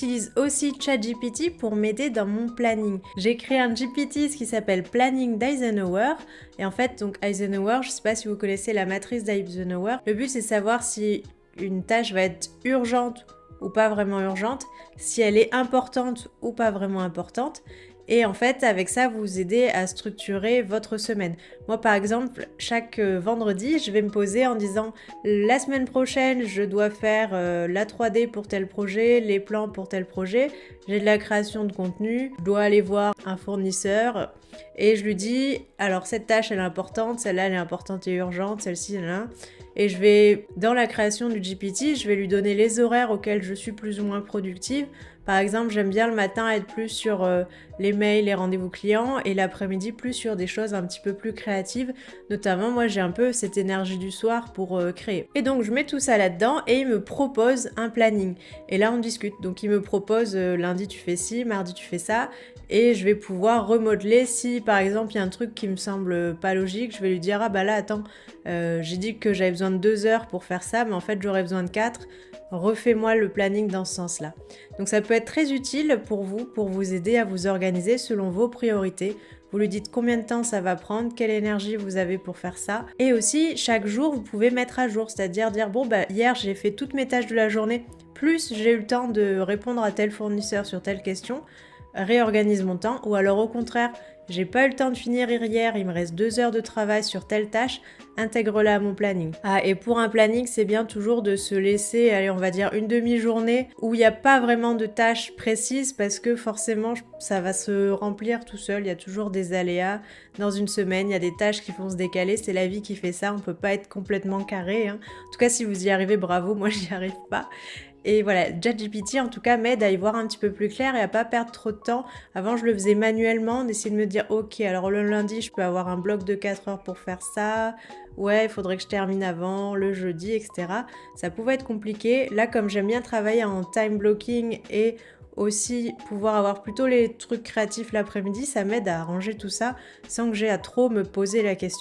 J'utilise aussi ChatGPT pour m'aider dans mon planning. J'ai créé un GPT qui s'appelle Planning d'Eisenhower. Et en fait, donc Eisenhower, je ne sais pas si vous connaissez la matrice d'Eisenhower. Le but, c'est de savoir si une tâche va être urgente ou pas vraiment urgente, si elle est importante ou pas vraiment importante. Et en fait, avec ça, vous aider à structurer votre semaine. Moi, par exemple, chaque vendredi, je vais me poser en disant la semaine prochaine, je dois faire la 3D pour tel projet, les plans pour tel projet, j'ai de la création de contenu, je dois aller voir un fournisseur et je lui dis alors cette tâche elle est importante, celle-là elle est importante et urgente, celle-ci, là. Et je vais, dans la création du GPT, je vais lui donner les horaires auxquels je suis plus ou moins productive. Par exemple, j'aime bien le matin être plus sur les mails, les rendez-vous clients et l'après-midi plus sur des choses un petit peu plus créatives. Notamment, moi j'ai un peu cette énergie du soir pour créer. Et donc je mets tout ça là-dedans et il me propose un planning. Et là on discute. Donc il me propose lundi tu fais ci, mardi tu fais ça. Et je vais pouvoir remodeler si par exemple il y a un truc qui me semble pas logique, je vais lui dire ah bah là attends, j'ai dit que j'avais besoin de 2 heures pour faire ça, mais en fait j'aurais besoin de 4. Refais-moi le planning dans ce sens-là. Donc ça peut être très utile pour vous aider à vous organiser selon vos priorités. Vous lui dites combien de temps ça va prendre, quelle énergie vous avez pour faire ça. Et aussi, chaque jour, vous pouvez mettre à jour, c'est-à-dire dire bon bah hier j'ai fait toutes mes tâches de la journée, plus j'ai eu le temps de répondre à tel fournisseur sur telle question, réorganise mon temps. Ou alors au contraire, j'ai pas eu le temps de finir hier, il me reste 2 heures de travail sur telle tâche, intègre-la à mon planning. Ah, et pour un planning, c'est bien toujours de se laisser, allez, on va dire une demi-journée où il n'y a pas vraiment de tâches précises parce que forcément, ça va se remplir tout seul. Il y a toujours des aléas. Dans une semaine, il y a des tâches qui vont se décaler. C'est la vie qui fait ça. On peut pas être complètement carré, hein. En tout cas, si vous y arrivez, bravo. Moi, j'y arrive pas. Et voilà, ChatGPT en tout cas m'aide à y voir un petit peu plus clair et à pas perdre trop de temps. Avant, je le faisais manuellement, d'essayer de me dire ok, alors le lundi, je peux avoir un bloc de 4 heures pour faire ça. Ouais, il faudrait que je termine avant, le jeudi, etc. Ça pouvait être compliqué. Là, comme j'aime bien travailler en time blocking et aussi pouvoir avoir plutôt les trucs créatifs l'après-midi, ça m'aide à arranger tout ça sans que j'ai à trop me poser la question.